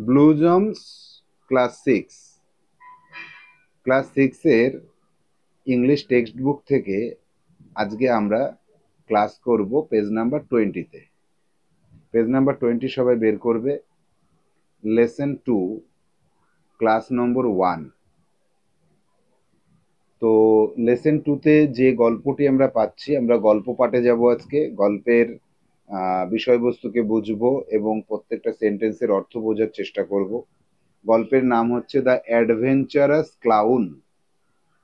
ব্লুজমস class সিক্সের English text book থেকে আজকে আমরা ক্লাস করব পেজ নাম্বার 20-তে। পেজ নাম্বার 20 সবাই বের করবে। লেসন 2, ক্লাস নম্বর 1। তো লেসন 2-তে যে গল্পটি আমরা পাচ্ছি, আমরা গল্প পাঠে যাব আজকে। গল্পের বিষয়বস্তুকে বুঝবো এবং প্রত্যেকটা সেন্টেন্সের অর্থ বোঝার চেষ্টা করব। গল্পের নাম হচ্ছে দ্য অ্যাডভেঞ্চারাস ক্লাউন,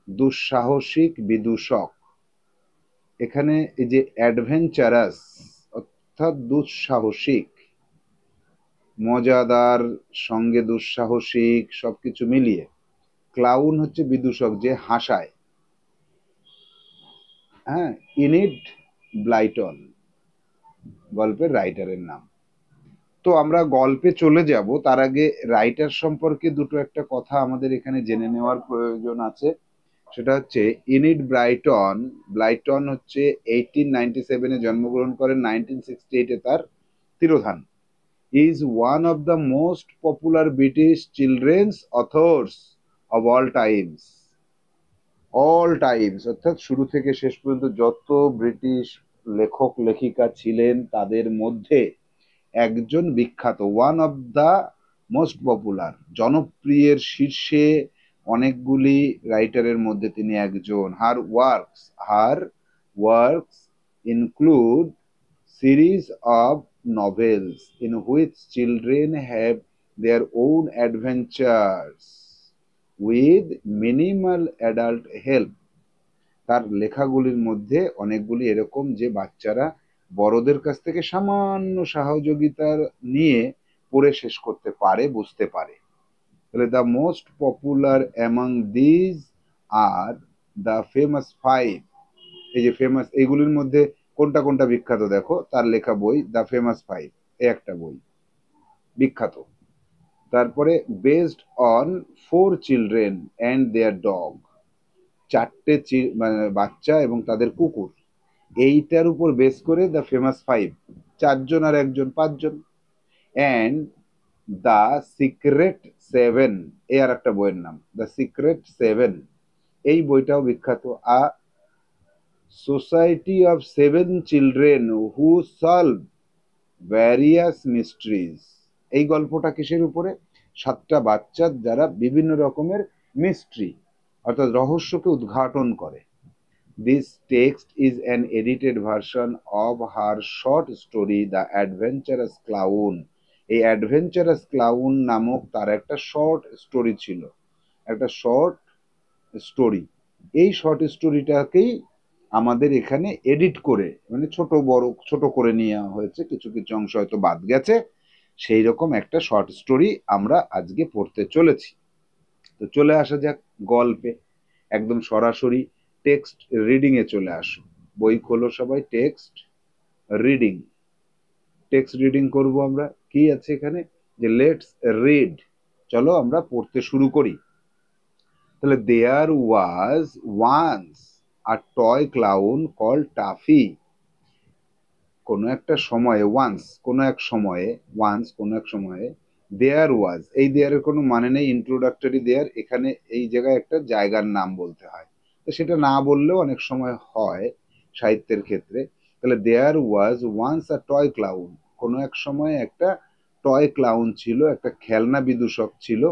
দুঃসাহসিক বিদূষক। এখানে এই যে অ্যাডভেঞ্চারাস অর্থাৎ দুঃসাহসিক, মজাদার সঙ্গে দুঃসাহসিক সবকিছু মিলিয়ে। ক্লাউন হচ্ছে বিদূষক, যে হাসায়। হ্যাঁ, ইনিড ব্লাইটন গল্পের রাইটারের নাম। তো আমরা গল্পে চলে যাব, তার আগে রাইটার সম্পর্কে দুটো একটা কথা আমাদের এখানে জেনে নেওয়ার প্রয়োজন আছে। সেটা হচ্ছে ইনিড ব্লাইটন। ব্লাইটন হচ্ছে 1897-এ জন্মগ্রহণ করেন, 1968-এ তার তিরোধান। Is one of the most popular British children's authors of all times, অর্থাৎ শুরু থেকে শেষ পর্যন্ত যত ব্রিটিশ লেখক লেখিকা ছিলেন তাদের মধ্যে একজন বিখ্যাত। One of the most popular, জনপ্রিয়ের শীর্ষে অনেকগুলি রাইটারের মধ্যে তিনি একজন। Her works include series of novels in which children have their own adventures with minimal adult help. তার লেখাগুলির মধ্যে অনেকগুলি এরকম যে বাচ্চারা বড়দের কাছ থেকে সামান্য সহযোগিতা নিয়ে পড়ে শেষ করতে পারে, বুঝতে পারে। তাহলে the most popular among these are the famous five. এই যে ফেমাস, এইগুলির মধ্যে কোনটা কোনটা বিখ্যাত দেখো। তার লেখা বই দ্য ফেমাস ফাইভ, এই একটা বই বিখ্যাত। তারপরে based on 4 children and their dog, চারটে বাচ্চা এবং তাদের কুকুর, এইটার উপর বেস করে দ্য ফেমাস ফাইভ, 4জন আর একজন, 5জন। অ্যান্ড দ্য সিক্রেট সেভেন, এ আর একটা বইয়ের নাম দ্য সিক্রেট সেভেন, এই বইটাও বিখ্যাত। A society of 7 children who solve various mysteries. এই গল্পটা কিসের উপরে? 7টা বাচ্চা যারা বিভিন্ন রকমের মিস্ট্রি অর্থাৎ রহস্যকে উদ্ঘাটন করে। This text is an edited version of her short story the adventurous clown. এই অ্যাডভেঞ্চারাস ক্লাউন নামক তার একটা শর্ট স্টোরি ছিল, একটা শর্ট স্টোরি। এই শর্ট স্টোরিটাকেই আমাদের এখানে এডিট করে, মানে ছোট করে নেওয়া হয়েছে, কিছু কিছু অংশ হয়তো বাদ গেছে। সেই রকম একটা শর্ট স্টোরি আমরা আজকে পড়তে চলেছি। তো চলে আসা যাক গল্পে, একদম সরাসরি টেক্সট রিডিং এ চলে আসো। বই খোলো সবাই, টেক্সট রিডিং করব আমরা। কি আছে এখানে? যে লেটস রিড, চলো আমরা পড়তে শুরু করি। তাহলে there was once a toy clown called Tuffy. কোনো একটা সময়ে, কোনো এক সময়ে দেয়ার ওয়াজ, এই দেয়ারের কোনো মানে নেই, ইন্ট্রোডাক্টরি দেয়ার, এখানে এই জায়গায় একটা জায়গার নাম বলতে হয়, তো সেটা না বললেও অনেক সময় হয় সাহিত্যের ক্ষেত্রে। তাহলে there was once a toy clown, কোনো এক সময় একটা টয় ক্লাউন ছিল, একটা খেলনা বিদূষক ছিল।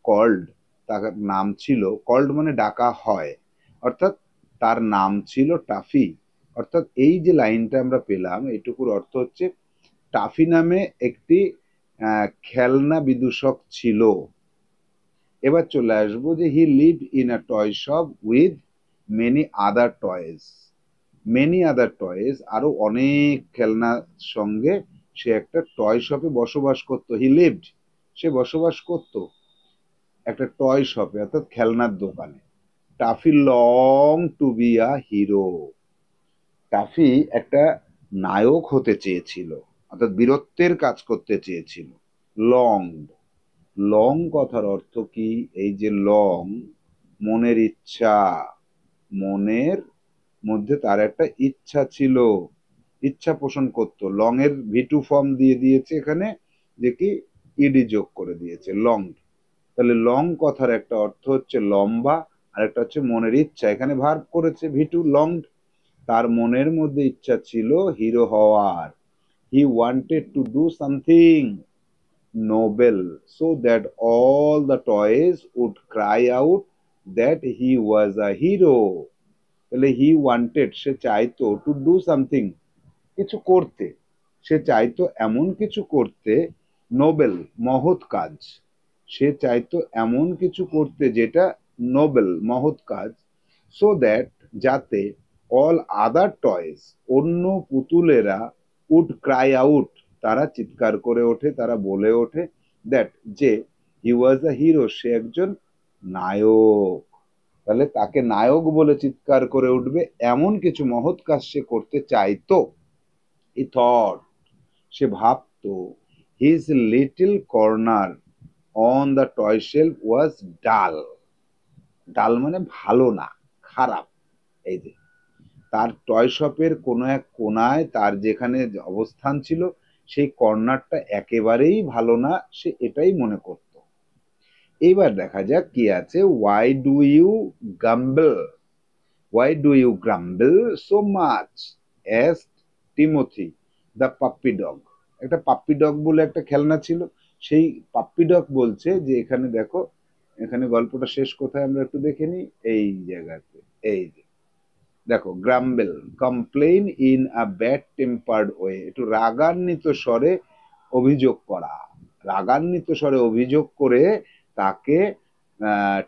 কল্ড, তার নাম ছিল, কল্ড মানে ডাকা হয়, অর্থাৎ তার নাম ছিল টাফি। অর্থাৎ এই যে লাইনটা আমরা পেলাম, এইটুকুর অর্থ হচ্ছে টাফি নামে একটি খেলনা বিদূষক ছিল। এবার চলে আসবো যে he lived in a toy shop with many other toys, আরো অনেক খেলনার সঙ্গে সে একটা টয় শপে বসবাস করত। হি লিভড, সে বসবাস করত একটা টয় শপে, অর্থাৎ খেলনার দোকানে। Tuffy long to be a hero, Tuffy একটা নায়ক হতে চেয়েছিল, অর্থাৎ বীরত্বের কাজ করতে চেয়েছিল। লং, লং কথার অর্থ কি? এই যে লং, মনের ইচ্ছা, মনের মধ্যে তার একটা ইচ্ছা ছিল, ইচ্ছা পোষণ করত। লং এর ভিটু ফর্ম দিয়ে দিয়েছে এখানে, যে কি ইডি যোগ করে দিয়েছে, লংড। তাহলে লং কথার একটা অর্থ হচ্ছে লম্বা, আর একটা হচ্ছে মনের ইচ্ছা। এখানে ভার্ব করেছে ভি2, লংড। তার মনের মধ্যে ইচ্ছা ছিল হিরো হওয়ার। He wanted to do something noble so that all the toys would cry out that he was a hero. তাহলে হি ওয়ান্টেড, সে চাইতো, টু ডু সামথিং, কিছু করতে। সে চাইতো এমন কিছু করতে, নোবেল মহৎ কাজ। সে চাইতো এমন কিছু করতে যেটা নোবেল মহৎ কাজ, সো দ্যাট, যাতে অল আদার টয়েস, অন্য পুতুলেরা, উড ক্রাই আউট, তারা চিৎকার করে ওঠে, তারা বলে ওঠে, দ্যাট, যে হি ওয়াজ আ হিরো, সে একজন নায়ক। তাহলে তাকে নায়ক বলে চিৎকার করে উঠবে এমন কিছু মহৎ কাজ সে করতে চাইতো। হি থট, সে ভাবতো, his little corner on the toy shelf was dull. Dull মানে ভালো না, খারাপ। এই যে তার টয় শপের কোনো এক কোনায় তার যেখানে অবস্থান ছিল, সেই কর্নারটা একেবারেই ভালো না, সে এটাই মনে করত। এইবার দেখা যাক কি আছে। Why do you grumble, why do you grumble so much, asked Timothy the puppy dog. একটা পাপ্পি ডগ বলে একটা খেলনা ছিল, সেই পাপ্পি ডগ বলছে যে, এখানে দেখো, এখানে গল্পটা শেষ কোথায় আমরা একটু দেখে নিই, এই জায়গাতে। এই যে দেখো, grumble, complain in a bad tempered way, একটু রাগান্বিত স্বরে অভিযোগ করা। রাগান্বিত স্বরে অভিযোগ করে তাকে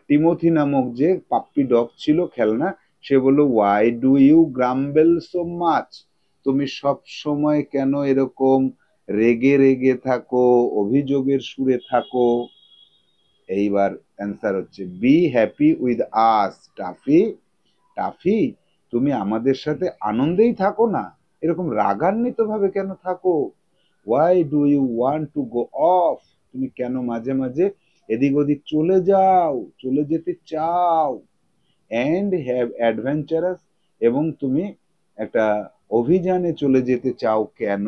টিমোথি নামক যে পাপ্পি ডগ ছিল খেলনা, সে বলল, why do you grumble so much, তুমি সব সময় কেন এরকম রেগে রেগে থাকো, অভিযোগের সুরে থাকো। এইবার অ্যান্সার হচ্ছে, be happy with us toffee. Toffee, তুমি আমাদের সাথে আনন্দেই থাকো না, এরকম রাগান্বিত ভাবে কেন থাকো। Why do you want to go off, তুমি কেন মাঝে মাঝে এদিক ওদিক চলে যাও, চলে যেতে চাও। অ্যান্ড হ্যাভ অ্যাডভেঞ্চারাস, এবং তুমি একটা অভিযানে চলে যেতে চাও কেন।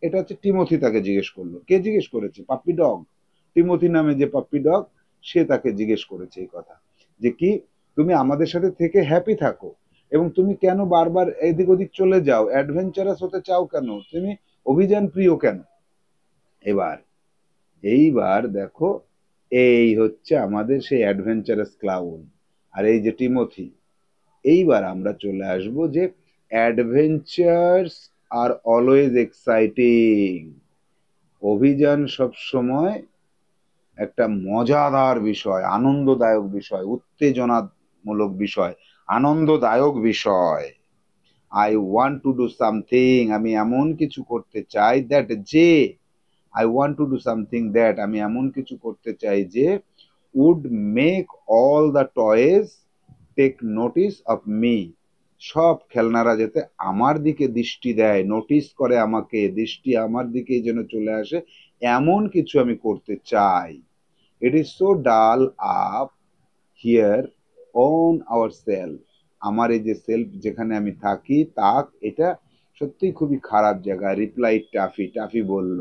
এটা হচ্ছে টিমোথি তাকে জিজ্ঞেস করলো। কে জিজ্ঞেস করেছে? Puppy dog. টিমোথি নামে যে পাপ্পি ডগ, সে তাকে জিজ্ঞেস করেছে এই কথা, যে কি তুমি আমাদের সাথে থেকে হ্যাপি থাকো, এবং তুমি কেন বারবার এদিক ওদিক চলে যাও, অ্যাডভেঞ্চারাস হতে চাও কেন, তুমি অভিযান প্রিয় কেন। এইবার দেখো, এই হচ্ছে আমাদের সেই অ্যাডভেঞ্চারাস ক্লাউন, আর এই যে টিমোথি। এইবার আমরা চলে আসব যে অ্যাডভেঞ্চারস আর অলওয়েজ এক্সাইটিং, অভিযান সব সময় একটা মজাদার বিষয়, আনন্দদায়ক বিষয়, উত্তেজনামূলক বিষয়, আনন্দদায়ক বিষয়। I want to do something, আমি এমন কিছু করতে চাই, দ্যাট, যে, I want to do something that, আমি এমন কিছু করতে চাই যে, would make all the toys take notice of me, সব খেলনারা যাতে আমার দিকে দৃষ্টি দেয়, নোটিস করে আমাকে, দৃষ্টি আমার দিকেই যেন চলে আসে, এমন কিছু আমি করতে চাই। ইট ইজ সো ডাল up here on our self, আমার এই যে সেলফ যেখানে আমি থাকি, তাক, এটা সত্যিই খুবই খারাপ জায়গা। রিপ্লাই টাফি, টাফি বলল,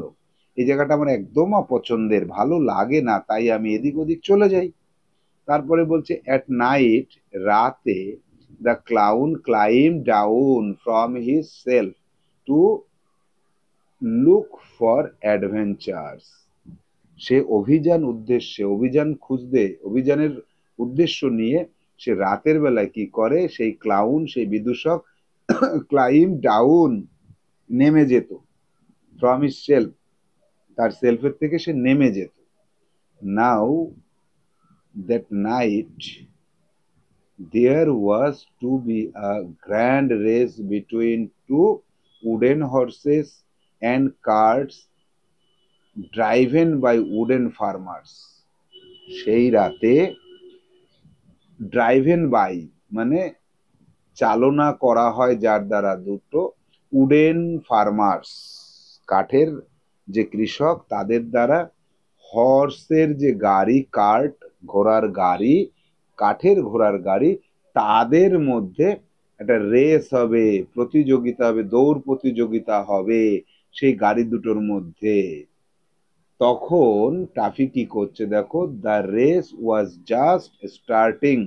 এই জায়গাটা আমার একদম অপছন্দের, ভালো লাগে না, তাই আমি এদিক ওদিক চলে যাই। তারপরে বলছে, অ্যাট নাইট, রাতে, the clown climb down from his shelf to look for adventures, সে অভিযান উদ্দেশ্যে, অভিযান খুঁজতে, অভিযানের উদ্দেশ্য নিয়ে সে রাতের বেলায় কি করে, সেই ক্লাউন, সেই বিদূষক, ক্লাইম ডাউন, নেমে যেত, ফ্রম হিজ সেলফ, তার সেলফের থেকে সে নেমে যেত। Now that night there was to be a grand race between two wooden horses and carts driven by wooden farmers, সেই রাতে, ড্রাইভেন বাই মানে চালনা করা হয় যার দ্বারা, দুটো উডেন ফার্মার্স, কাঠের যে কৃষক, তাদের দ্বারা, হর্সের যে গাড়ি, কার্ট, ঘোড়ার গাড়ি, কাঠের ঘোড়ার গাড়ি, তাদের মধ্যে একটা রেস হবে, প্রতিযোগিতা হবে, দৌড় প্রতিযোগিতা হবে সেই গাড়ি দুটোর মধ্যে। তখন টাফি কি করছে দেখো, the race was just starting,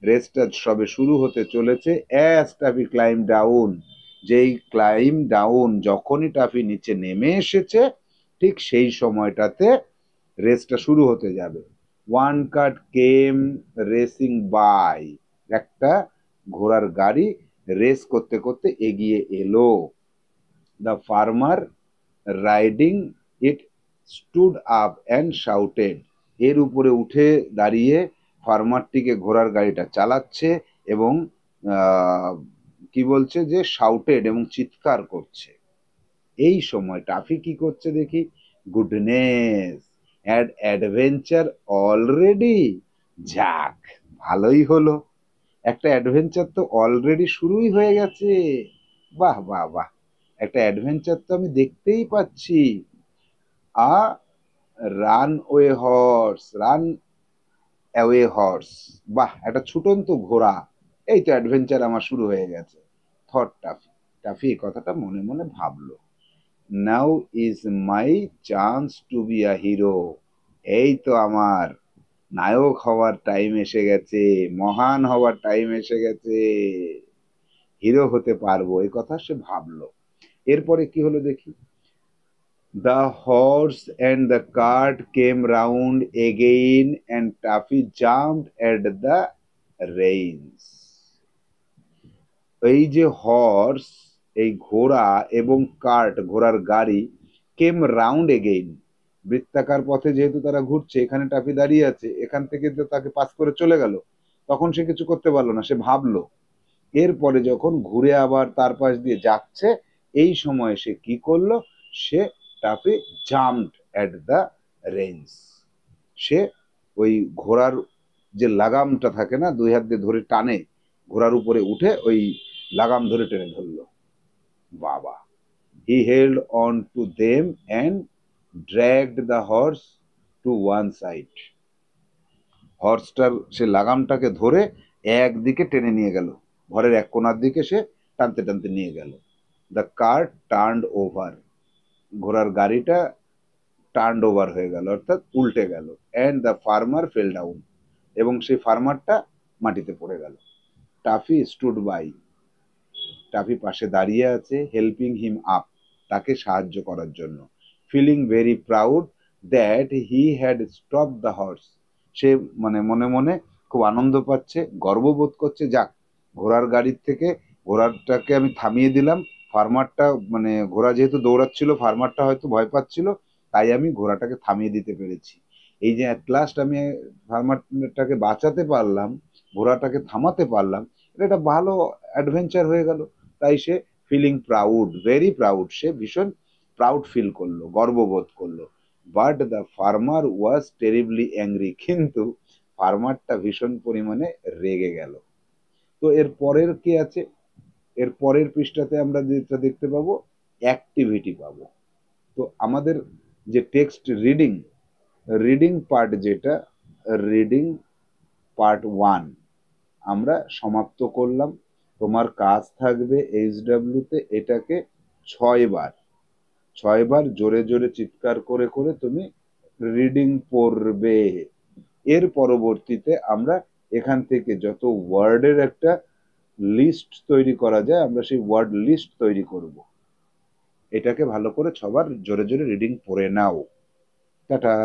রেসটা সবে শুরু হতে চলেছে। অ্যাজ টাফি ক্লাইম ডাউন, যেই ক্লাইম ডাউন, যখনই টাফি নিচে নেমে এসেছে ঠিক সেই সময়টাতে রেসটা শুরু হতে যাবে। One cart came racing by, একটা ঘোড়ার গাড়ি রেস করতে করতে এগিয়ে এলো। The farmer riding it stood up and shouted, এর উপরে উঠে দাঁড়িয়ে ফার্মারটিকে ঘোড়ার গাড়িটা চালাচ্ছে এবং কি বলছে যে শাউটেড এবং চিৎকার করছে। এই সময় টাফি কি করছে দেখি, গুডনেস, অ্যাড অ্যাডভেঞ্চার অলরেডি, যাক ভালোই হলো, একটা অ্যাডভেঞ্চার তো অলরেডি শুরুই হয়ে গেছে। বাহ বাহ বাহ, একটা অ্যাডভেঞ্চার তো আমি দেখতেই পাচ্ছি। A runaway horse, run away horse, বাহ একটা ছুটন্ত ঘোড়া, এই তো অ্যাডভেঞ্চার আমার শুরু হয়ে গেছে। থট টাফি, টাফি এই কথাটা মনে মনে ভাবলো। Now is my chance to be a hero, এই তো আমার নায়ক হওয়ার টাইম এসে গেছে, মহান হওয়ার টাইম এসে গেছে, হিরো হতে পারবো, এই কথা সে ভাবলো। এরপরে কি হলো দেখি, the horse and the cart came round again and toffee jumped at the rains. এই যে হর্স, এই ঘোড়া এবং কার্ট, ঘোড়ার গাড়ি, কেম রাউন্ড এগেইন, বৃত্তাকার পথে যেহেতু তারা ঘুরছে, এখানে টাফি দাঁড়িয়ে আছে, এখান থেকে তো তাকে পাস করে চলে গেল, তখন সে কিছু করতে পারলো না, সে ভাবলো। এরপরে যখন ঘুরে আবার তার পাশ দিয়ে যাচ্ছে, এই সময় সে কি করলো, সে Taffy jumped at the reins, সে ওই ঘোড়ার যে লাগামটা থাকে না, দুই হাত দিয়ে ধরে টানে, ঘোড়ার উপরে উঠে ওই লাগাম ধরে টেনে ধরলো। বাবা, he held on to them and dragged the horse to one side, হর্সটার সে লাগামটাকে ধরে একদিকে টেনে নিয়ে গেল, ঘরের এক কোনার দিকে সে টানতে টানতে নিয়ে গেল। দ্য কার্ট টার্নড ওভার, ঘোড়ার গাড়িটা টার্নড ওভার হয়ে গেল, অর্থাৎ উল্টে গেল। And the farmer fail down, এবং সেই ফার্মারটা মাটিতে পড়ে গেল। টাফি স্টুড বাই, টাফি পাশে দাঁড়িয়ে আছে, হেল্পিং হিম আপ, তাকে সাহায্য করার জন্য। Feeling very proud that he had stop the horse, সে মানে মনে মনে খুব আনন্দ পাচ্ছে, গর্ববোধ করছে, যাক ঘোড়ার গাড়ির থেকে ঘোড়াটাকে আমি থামিয়ে দিলাম, ফার্মারটা মানে ঘোড়া যেহেতু দৌড়াচ্ছিল, ফার্মারটা হয়তো ভয় পাচ্ছিল, তাই আমি ঘোড়াটাকে থামিয়ে দিতে পেরেছি। এই যে অ্যাট লাস্ট আমি ফার্মারটাকে বাঁচাতে পারলাম, ঘোড়াটাকে থামাতে পারলাম, এটা একটা ভালো অ্যাডভেঞ্চার হয়ে গেল। তাই সে ফিলিং প্রাউড, ভেরি প্রাউড, সে ভীষণ প্রাউড ফিল করলো, গর্ববোধ করলো। But the farmer was terribly angry, কিন্তু ফার্মারটা ভীষণ পরিমাণে রেগে গেল। তো এর পরের কি আছে, এর পরের পৃষ্ঠাতে আমরা যেটা দেখতে পাবো, অ্যাক্টিভিটি পাবো। তো আমাদের যে টেক্সট রিডিং, রিডিং পার্ট যেটা, রিডিং পার্ট 1 আমরা সমাপ্ত করলাম। তোমার কাজ থাকবে এইচডাব্লিউ তে এটাকে 6 বার, 6 বার জোরে জোরে চিৎকার করে করে তুমি রিডিং পড়বে। এর পরবর্তীতে আমরা এখান থেকে যত ওয়ার্ডের একটা লিস্ট তৈরি করা যায়, আমরা সেই ওয়ার্ড লিস্ট তৈরি করব। এটাকে ভালো করে 6 বার জোরে জোরে রিডিং পড়ে নাও। টাটা।